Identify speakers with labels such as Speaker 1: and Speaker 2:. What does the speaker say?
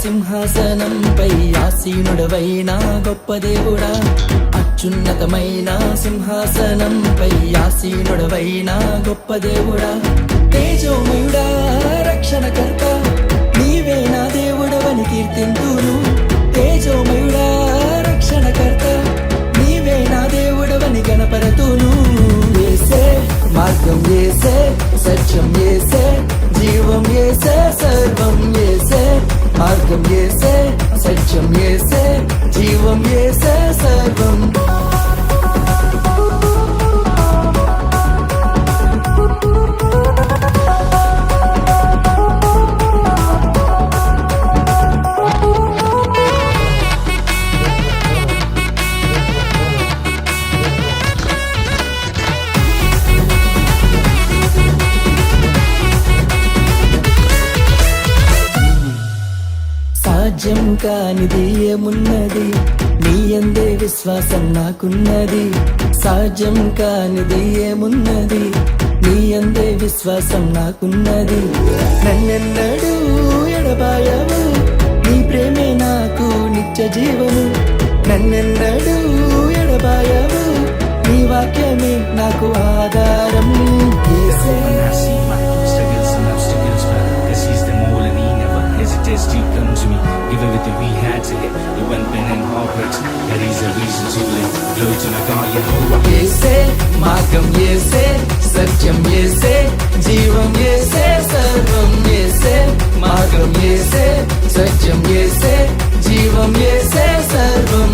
Speaker 1: సింహాసనంపై ఆసీనుడవైన గొప్ప దేవుడా, అత్యున్నతమైన సింహాసనంపై ఆసీనుడవైన గొప్ప దేవుడా, తేజోమయుడా రక్షణకర్త, నీవే నా దేవుడవని కీర్తింతును. తేజోమయుడా రక్షణకర్త, నీవే నా దేవుడవని గణపరతును. యేసే మార్గం, యేసే సత్యం, యేసే జీవం, యేసే సర్వం, యేసే మార్గం, యేసే సత్యం, యేసే జీవం, యేసే సర్వం. సాధ్యం కానిది ఏమున్నది, నీ యందే విశ్వాసం నాకున్నది. సాధ్యం కానిది ఏమున్నది, నీ యందే విశ్వాసం నాకున్నది. నన్నెన్నడూ ఎడబాయవు, నీ ప్రేమే నాకు నిత్య జీవము. నన్నెన్నడూ ఎడబాయవు, నీ వాక్యమే నాకు ఆధారం. యేసే
Speaker 2: to come to me, give everything we had to get. You went been in heartbreaks, that is a reason to live. Glory to my God, Yehovah.
Speaker 1: యేసే మార్గం, యేసే సత్యం, యేసే జీవం, యేసే సర్వం. యేసే మార్గం, యేసే సత్యం, యేసే జీవం, యేసే సర్వం.